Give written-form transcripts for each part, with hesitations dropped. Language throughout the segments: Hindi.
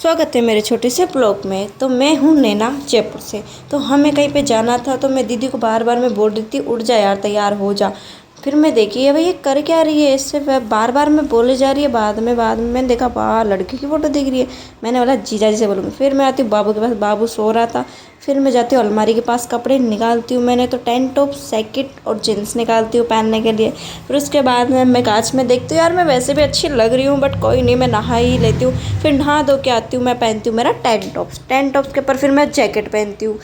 स्वागत है मेरे छोटे से ब्लॉग में। तो मैं हूँ नैना जयपुर से। तो हमें कहीं पे जाना था, तो मैं दीदी को बार बार मैं बोल रही थी उठ जा यार, तैयार हो जा। फिर मैं देखी है भाई ये कर क्या रही है, इससे बार बार मैं बोले जा रही है। बाद में मैंने देखा वाह लड़की की फ़ोटो दिख रही है। मैंने बोला जीजा जी से बोलूँगी। फिर मैं आती हूँ बाबू के पास, बाबू सो रहा था। फिर मैं जाती हूँ अलमारी के पास, कपड़े निकालती हूँ। मैंने तो टैंक टॉप जैकेट और जीन्स निकालती हूँ पहनने के लिए। फिर उसके बाद में मैं कांच में देखती हूँ, यार मैं वैसे भी अच्छी लग रही हूँ, बट कोई नहीं, मैं नहा ही लेती हूँ। फिर नहा धो के आती हूँ, मैं पहनती हूँ मेरा टैंक टॉप्स के ऊपर फिर मैं जैकेट पहनती हूँ।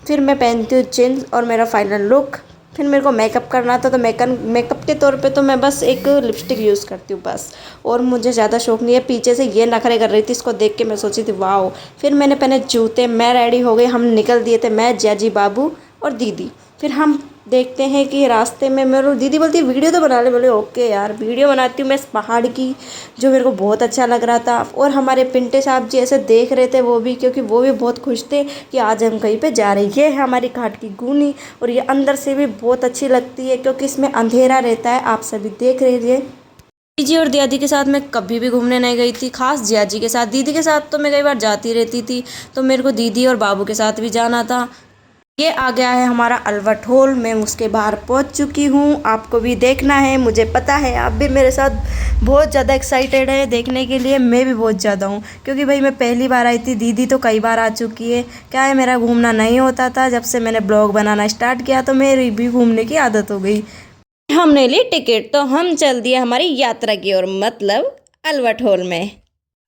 फिर मैं पहनती हूँ जीन्स और मेरा फाइनल लुक। फिर मेरे को मेकअप करना था, तो मेकअप के तौर पे तो मैं बस एक लिपस्टिक यूज़ करती हूँ बस। और मुझे ज़्यादा शौक नहीं है। पीछे से ये नखरे कर रही थी, इसको देख के मैं सोची थी वाओ। फिर मैंने पहने जूते, मैं रेडी हो गई, हम निकल दिए थे, मैं जियाजी बाबू और दीदी। फिर हम देखते हैं कि रास्ते में मेरे दीदी बोलती है वीडियो तो बना ले। बोले ओके यार, वीडियो बनाती हूँ मैं इस पहाड़ की, जो मेरे को बहुत अच्छा लग रहा था। और हमारे पिंटे साहब जी ऐसे देख रहे थे वो भी, क्योंकि वो भी बहुत खुश थे कि आज हम कहीं पे जा रहे हैं। ये है हमारी घाट की गूनी, और ये अंदर से भी बहुत अच्छी लगती है क्योंकि इसमें अंधेरा रहता है। आप सभी देख रहे हैं। जीजी और जियाजी के साथ मैं कभी भी घूमने नहीं गई थी, खास जियाजी के साथ। दीदी के साथ तो मैं कई बार जाती रहती थी, तो मेरे को दीदी और बाबू के साथ भी जाना था। ये आ गया है हमारा अल्बर्ट हॉल। मैं उसके बाहर पहुंच चुकी हूँ। आपको भी देखना है, मुझे पता है आप भी मेरे साथ बहुत ज़्यादा एक्साइटेड है देखने के लिए। मैं भी बहुत ज़्यादा हूँ, क्योंकि भाई मैं पहली बार आई थी, दीदी तो कई बार आ चुकी है। क्या है, मेरा घूमना नहीं होता था। जब से मैंने ब्लॉग बनाना स्टार्ट किया तो मेरी भी घूमने की आदत हो गई। हमने ली टिकट, तो हम चल दिए हमारी यात्रा की ओर, मतलब अल्बर्ट हॉल में।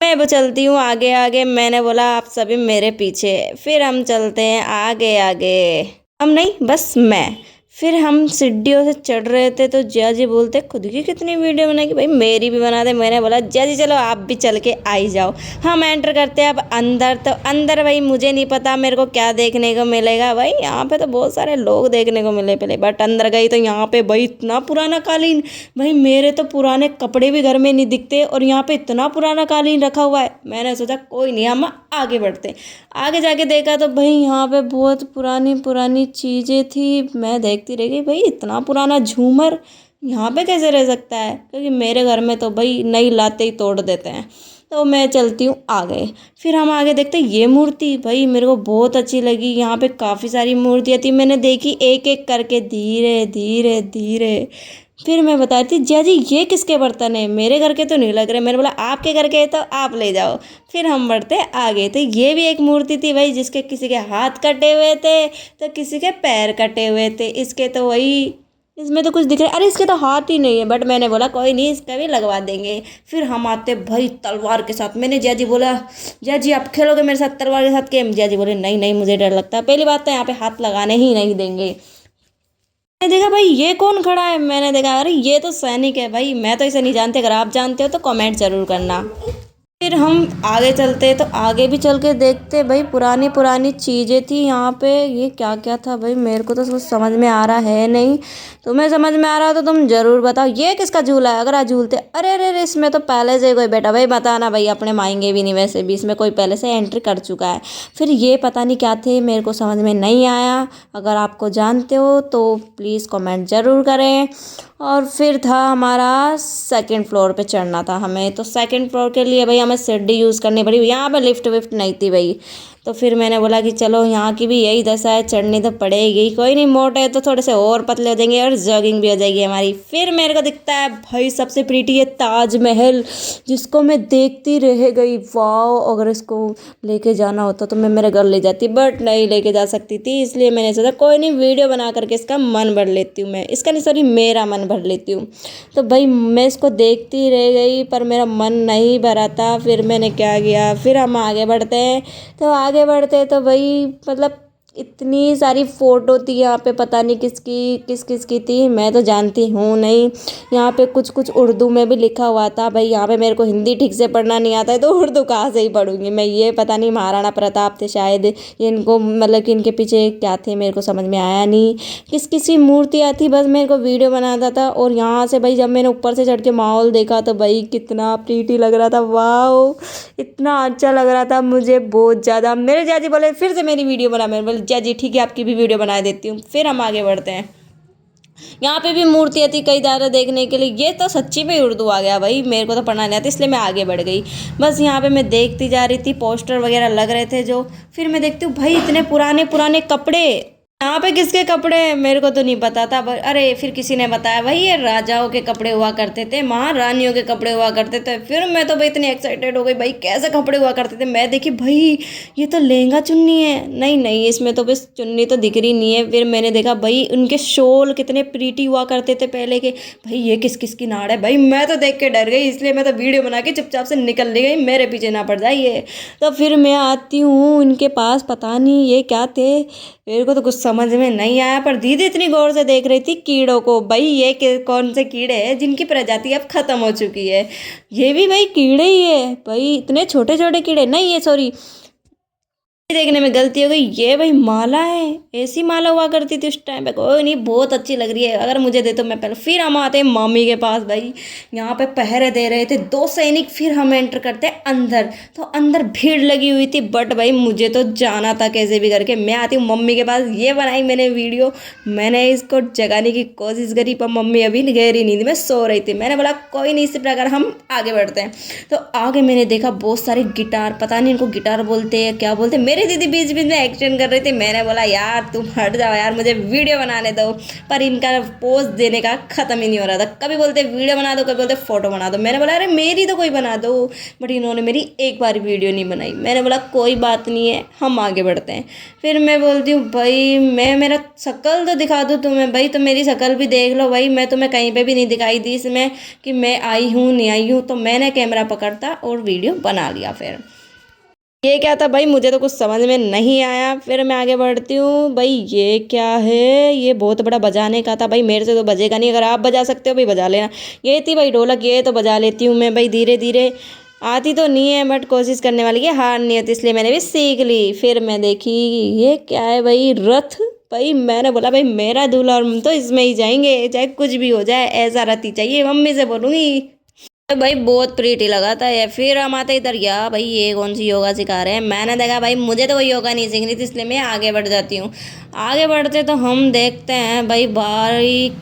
मैं वो चलती हूँ आगे आगे, मैंने बोला आप सभी मेरे पीछे। फिर हम चलते हैं आगे आगे। हम नहीं, बस मैं। फिर हम सीढ़ियों से चढ़ रहे थे, तो जिया जी बोलते खुद की कितनी वीडियो बनाएगी, भाई मेरी भी बना दे। मैंने बोला जिया जी चलो आप भी चल के आई जाओ। हम एंटर करते हैं अब अंदर। तो अंदर भाई मुझे नहीं पता मेरे को क्या देखने को मिलेगा। भाई यहाँ पे तो बहुत सारे लोग देखने को मिले पहले, बट अंदर गई तो यहाँ पे भाई इतना पुराना कालीन। भाई मेरे तो पुराने कपड़े भी घर में नहीं दिखते, और यहाँ पे इतना पुराना कालीन रखा हुआ है। मैंने सोचा कोई नहीं, हम आगे बढ़ते हैं। आगे जाके देखा तो भाई यहाँ पे बहुत पुरानी पुरानी चीज़ें थी। मैं देखती रह गई, भाई इतना पुराना झूमर यहाँ पे कैसे रह सकता है, क्योंकि मेरे घर में तो भाई नई लाते ही तोड़ देते हैं। तो मैं चलती हूँ आगे। फिर हम आगे देखते ये मूर्ति, भाई मेरे को बहुत अच्छी लगी। यहाँ पे काफ़ी सारी मूर्तियाँ थी, मैंने देखी एक एक करके धीरे धीरे धीरे। फिर मैं बताती थी जिया जी ये किसके बर्तन है, मेरे घर के तो नहीं लग रहे। मैंने बोला आपके घर के है तो आप ले जाओ। फिर हम बढ़ते आगे, तो ये भी एक मूर्ति थी भाई, जिसके किसी के हाथ कटे हुए थे तो किसी के पैर कटे हुए थे। इसके तो वही, इसमें तो कुछ दिख रहा है, अरे इसके तो हाथ ही नहीं है। बट मैंने बोला कोई नहीं, इसका भी लगवा देंगे। फिर हम आते भाई तलवार के साथ। मैंने जिया जी बोला जिया जी आप खेलोगे मेरे साथ तलवार के साथ गेम। जिया जी बोले नहीं नहीं मुझे डर लगता है, पहली बात तो यहाँ पे हाथ लगाने ही नहीं देंगे। मैंने देखा भाई ये कौन खड़ा है, मैंने देखा अरे ये तो सैनिक है भाई, मैं तो इसे नहीं जानती। अगर आप जानते हो तो कमेंट जरूर करना। फिर हम आगे चलते, तो आगे भी चल के देखते भाई पुरानी पुरानी चीज़ें थी यहाँ पे। ये क्या क्या था भाई, मेरे को तो कुछ समझ में आ रहा है नहीं। तुम्हें समझ में आ रहा हो तो तुम ज़रूर बताओ। ये किसका झूला है, अगर आज झूलते अरे अरे अरे इसमें तो पहले से कोई बैठा। भाई बताना भाई, अपने माएंगे भी नहीं, वैसे भी इसमें कोई पहले से एंट्री कर चुका है। फिर ये पता नहीं क्या थे, मेरे को समझ में नहीं आया। अगर आपको जानते हो तो प्लीज़ कमेंट ज़रूर करें। और फिर था हमारा सेकंड फ्लोर पे चढ़ना था हमें। तो सेकंड फ्लोर के लिए भाई हमें सीढ़ी यूज़ करनी पड़ी, यहाँ पे लिफ्ट विफ्ट नहीं थी भाई। तो फिर मैंने बोला कि चलो यहाँ की भी यही दशा है, चढ़नी तो पड़ेगी। कोई नहीं, मोटे है तो थोड़े से और पतले हो जाएंगे और जॉगिंग भी हो जाएगी हमारी। फिर मेरे को दिखता है भाई सबसे प्रीटी है ताजमहल, जिसको मैं देखती रह गई। वाओ, अगर इसको लेके जाना होता तो मैं मेरे घर ले जाती, बट नहीं लेके जा सकती थी। इसलिए मैंने सोचा कोई नहीं, वीडियो बना करके इसका मन भर लेती हूँ मैं, इसका नहीं सॉरी मेरा मन भर लेती हूँ। तो भाई मैं इसको देखती रह गई, पर मेरा मन नहीं भरा था। फिर मैंने क्या किया, फिर हम आगे बढ़ते हैं। तो आगे बढ़ते तो भाई मतलब इतनी सारी फ़ोटो थी यहाँ पे, पता नहीं किस किस की थी, मैं तो जानती हूँ नहीं। यहाँ पे कुछ कुछ उर्दू में भी लिखा हुआ था। भाई यहाँ पे मेरे को हिंदी ठीक से पढ़ना नहीं आता है, तो उर्दू कहाँ से ही पढ़ूंगी मैं। ये पता नहीं महाराणा प्रताप थे शायद, ये इनको मतलब कि इनके पीछे क्या थे मेरे को समझ में आया नहीं। किस किस की मूर्तियाँ थी, बस मेरे को वीडियो बनाता था। और यहाँ से भाई जब मैंने ऊपर से चढ़ के माहौल देखा तो भाई कितना प्रीटी लग रहा था। वाह, इतना अच्छा लग रहा था मुझे बहुत ज़्यादा। मेरे जाजी बोले फिर से मेरी वीडियो बना। मैंने बोले जाजी ठीक है आपकी भी वीडियो बना देती हूँ। फिर हम आगे बढ़ते हैं। यहाँ पे भी मूर्तियाँ थी कई ज़्यादा देखने के लिए। ये तो सच्ची में उर्दू आ गया भाई, मेरे को तो पढ़ना नहीं आता इसलिए मैं आगे बढ़ गई। बस यहाँ पे मैं देखती जा रही थी, पोस्टर वगैरह लग रहे थे जो। फिर मैं देखती हूँ भाई इतने पुराने पुराने कपड़े। यहाँ पे किसके कपड़े हैं मेरे को तो नहीं पता था। अरे फिर किसी ने बताया भाई ये राजाओं के कपड़े हुआ करते थे, महारानियों के कपड़े हुआ करते थे। फिर मैं तो भाई इतनी एक्साइटेड हो गई, भाई कैसे कपड़े हुआ करते थे। मैं देखी भाई ये तो लहंगा चुन्नी है, नहीं नहीं इसमें तो बस चुन्नी तो दिख रही नहीं है। फिर मैंने देखा भाई उनके शॉल कितने प्रीटी हुआ करते थे पहले के। भाई ये किस किस की नाड़ है भाई, मैं तो देख के डर गई, इसलिए मैं तो वीडियो बना के चुपचाप से निकल गई, मेरे पीछे ना पड़ जाइए। तो फिर मैं आती हूँ इनके पास, पता नहीं ये क्या थे, मेरे को तो कुछ समझ में नहीं आया। पर दीदी इतनी गौर से देख रही थी कीड़ों को, भाई ये कौन से कीड़े हैं जिनकी प्रजाति अब खत्म हो चुकी है। ये भी भाई कीड़े ही है भाई, इतने छोटे छोटे कीड़े नहीं, ये सॉरी देखने में गलती हो गई, ये भाई माला है। ऐसी माला हुआ करती थी उस टाइम पे, कोई नहीं बहुत अच्छी लग रही है, अगर मुझे दे तो मैं पहले। फिर हम आते हैं मम्मी के पास, भाई यहाँ पे पहरे दे रहे थे 2 सैनिक। फिर हम एंटर करते हैं अंदर, तो अंदर भीड़ लगी हुई थी, बट भाई मुझे तो जाना था कैसे भी करके। मैं आती हूँ मम्मी के पास, ये बनाई मैंने वीडियो, मैंने इसको जगाने की कोशिश करी पर मम्मी अभी गहरी नींद में सो रही थी। मैंने बोला कोई नहीं, इसी प्रकार हम आगे बढ़ते हैं। तो आगे मैंने देखा बहुत सारे गिटार, पता नहीं इनको गिटार बोलते हैं क्या बोलते हैं। मेरी दीदी बीच बीच में एक्शन कर रही थी, मैंने बोला यार तुम हट जाओ यार, मुझे वीडियो बनाने दो। पर इनका पोज देने का खत्म ही नहीं हो रहा था, कभी बोलते वीडियो बना दो, कभी बोलते फोटो बना दो। मैंने बोला अरे मेरी तो कोई बना दो, बट इन्होंने मेरी एक बार वीडियो नहीं बनाई। मैंने बोला कोई बात नहीं है, हम आगे बढ़ते हैं। फिर मैं बोलती हूँ भाई मैं मेरा शक्ल तो दिखा दूँ तुम्हें, भाई तो मेरी शक्ल भी देख लो भाई, मैं तुम्हें कहीं पे भी नहीं दिखाई दी इसमें कि मैं आई हूँ नहीं आई हूँ। तो मैंने कैमरा पकड़ता और वीडियो बना लिया। फिर ये क्या था भाई, मुझे तो कुछ समझ में नहीं आया। फिर मैं आगे बढ़ती हूँ, भाई ये क्या है, ये बहुत बड़ा बजाने का था। भाई मेरे से तो बजेगा नहीं, अगर आप बजा सकते हो भाई बजा लेना। ये थी भाई ढोलक, ये तो बजा लेती हूँ मैं भाई धीरे धीरे, आती तो नहीं है बट कोशिश करने वाली है, हार नहीं होती, इसलिए मैंने भी सीख ली। फिर मैं देखी ये क्या है भाई, रथ। भाई मैंने बोला भाई मेरा दूल्हा और हम तो इसमें ही जाएंगे, चाहे कुछ भी हो जाए, ऐसा रथ ही चाहिए, मम्मी से बोलूँगी। तो भाई बहुत प्रीटी लगा था ये। फिर हम आते इधर, या भाई ये कौन सी योगा सिखा रहे हैं। मैंने देखा भाई मुझे तो कोई योगा नहीं सीखनी थी, इसलिए मैं आगे बढ़ जाती हूँ। आगे बढ़ते तो हम देखते हैं भाई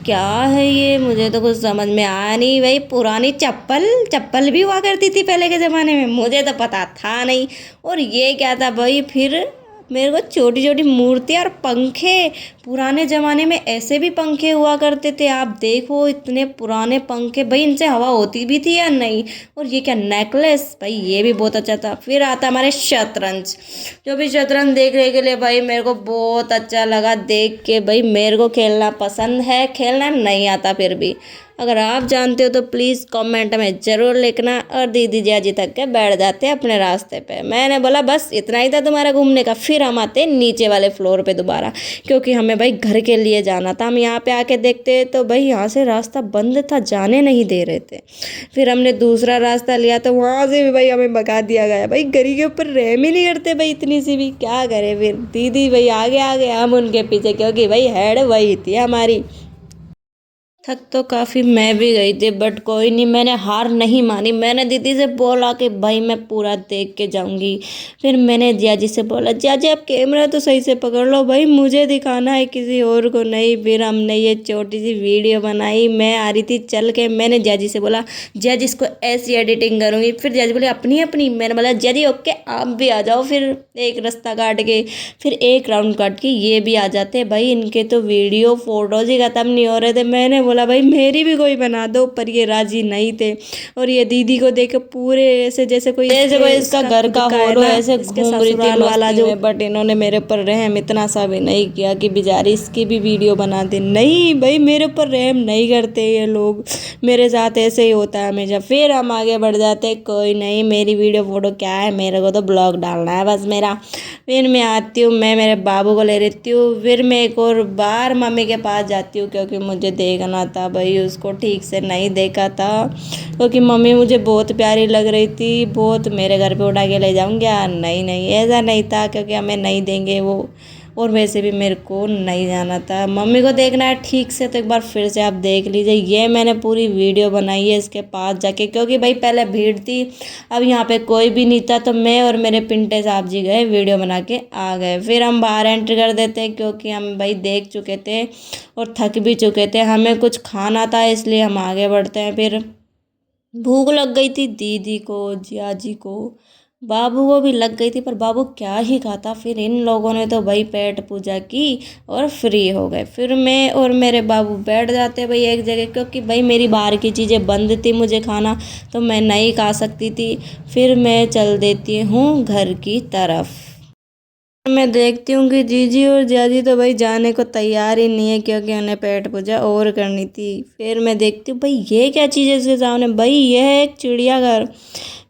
क्या है ये, मुझे तो कुछ समझ में आया नहीं। भाई पुरानी चप्पल भी हुआ करती थी पहले के ज़माने में, मुझे तो पता था नहीं। और ये क्या था भाई, फिर मेरे को छोटी छोटी मूर्तियाँ और पंखे, पुराने ज़माने में ऐसे भी पंखे हुआ करते थे, आप देखो इतने पुराने पंखे, भाई इनसे हवा होती भी थी या नहीं। और ये क्या नेकलेस, भाई ये भी बहुत अच्छा था। फिर आता हमारे शतरंज, जो भी शतरंज देखने के लिए भाई मेरे को बहुत अच्छा लगा देख के। भाई मेरे को खेलना पसंद है, खेलना नहीं आता फिर भी। अगर आप जानते हो तो प्लीज़ कमेंट में ज़रूर लिखना। और दीदी जी तक के बैठ जाते हैं अपने रास्ते पे। मैंने बोला बस इतना ही था तुम्हारा घूमने का। फिर हम आते नीचे वाले फ्लोर पे दोबारा, क्योंकि हमें भाई घर के लिए जाना था। हम यहाँ पे आके देखते तो भाई यहाँ से रास्ता बंद था, जाने नहीं दे रहे थे। फिर हमने दूसरा रास्ता लिया तो वहाँ से भी भाई हमें भगा दिया गया। भाई गरी के ऊपर रहम ही नहीं करते भाई, इतनी सी भी क्या करें। फिर दीदी भाई आगे आगे, हम उनके पीछे, क्योंकि भाई हेड वही थी हमारी। थक तो काफ़ी मैं भी गई थी, बट कोई नहीं, मैंने हार नहीं मानी। मैंने दीदी से बोला कि भाई मैं पूरा देख के जाऊंगी। फिर मैंने जिया जी से बोला जिया जी आप कैमरा तो सही से पकड़ लो भाई, मुझे दिखाना है किसी और को नहीं। फिर हमने ये छोटी सी वीडियो बनाई, मैं आ रही थी चल के। मैंने जिया जी से बोला जिया जी इसको ऐसी एडिटिंग करूँगी। फिर जिया जी बोले अपनी अपनी। मैंने बोला जिया जी ओके आप भी आ जाओ। फिर एक रास्ता काट के, फिर एक राउंड काट के ये भी आ जाते। भाई इनके तो वीडियो फोटोज ही ख़त्म नहीं हो रहे थे। मैंने बोला भाई मेरी भी कोई बना दो, पर ये राजी नहीं थे। और ये दीदी को देख पूरे ऐसे जैसे कोई इसका घर का हॉल हो, ऐसे घूम रही थी वाला जो। बट इन्होंने मेरे ऊपर रहम इतना सा भी नहीं किया कि बेचारी इसकी भी वीडियो बना दे। नहीं भाई मेरे ऊपर रहम नहीं करते ये लोग, मेरे साथ ऐसे ही होता है हमेशा। फिर हम आगे बढ़ जाते, कोई नहीं मेरी वीडियो फोटो क्या है, मेरे को तो ब्लॉग डालना है बस मेरा। फिर मैं आती हूँ, मैं मेरे बाबू को ले लेती हूँ। फिर मैं एक और बार मम्मी के पास जाती हूँ, क्योंकि मुझे देखना था भाई, उसको ठीक से नहीं देखा था। क्योंकि मम्मी मुझे बहुत प्यारी लग रही थी, बहुत मेरे घर पे उठा के ले जाऊँगी। नहीं नहीं ऐसा नहीं था, क्योंकि हमें नहीं देंगे वो। और वैसे भी मेरे को नहीं जाना था। मम्मी को देखना है ठीक से तो एक बार फिर से आप देख लीजिए। ये मैंने पूरी वीडियो बनाई है इसके पास जाके, क्योंकि भाई पहले भीड़ थी, अब यहाँ पे कोई भी नहीं था, तो मैं और मेरे पिंटे साहब जी गए, वीडियो बना के आ गए। फिर हम बाहर एंट्री कर देते क्योंकि हम भाई देख चुके थे और थक भी चुके थे, हमें कुछ खाना था इसलिए हम आगे बढ़ते हैं। फिर भूख लग गई थी दीदी को, जिया जी को, बाबू को भी लग गई थी, पर बाबू क्या ही खाता। फिर इन लोगों ने तो भाई पेट पूजा की और फ्री हो गए। फिर मैं और मेरे बाबू बैठ जाते भाई एक जगह, क्योंकि भाई मेरी बाहर की चीज़ें बंद थी, मुझे खाना तो मैं नहीं खा सकती थी। फिर मैं चल देती हूँ घर की तरफ। मैं देखती हूँ कि जीजी और जाजी तो भाई जाने को तैयार ही नहीं है, क्योंकि उन्हें पेट पूजा और करनी थी। फिर मैं देखती हूँ भाई ये क्या चीज़ है इसके सामने, भाई ये है एक चिड़ियाघर।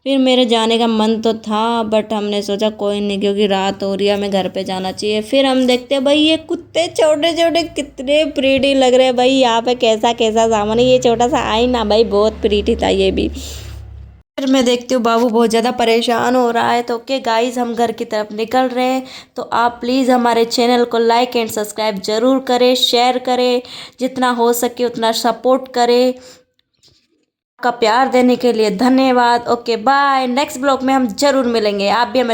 फिर मेरे जाने का मन तो था, बट हमने सोचा कोई नहीं, क्योंकि रात हो रही है, हमें घर पे जाना चाहिए। फिर हम देखते हैं भाई ये कुत्ते छोटे छोटे कितने प्रीटी लग रहे हैं भाई। यहाँ पे कैसा कैसा सामान है, ये छोटा सा आईना भाई बहुत प्रीटी था ये भी। फिर मैं देखती हूँ बाबू बहुत ज़्यादा परेशान हो रहा है, तो ओके गाइस हम घर की तरफ निकल रहे हैं। तो आप प्लीज़ हमारे चैनल को लाइक एंड सब्सक्राइब ज़रूर करें, शेयर करें, जितना हो सके उतना सपोर्ट करें। आपका प्यार देने के लिए धन्यवाद। ओके बाय, नेक्स्ट ब्लॉग में हम ज़रूर मिलेंगे। आप भी हमारे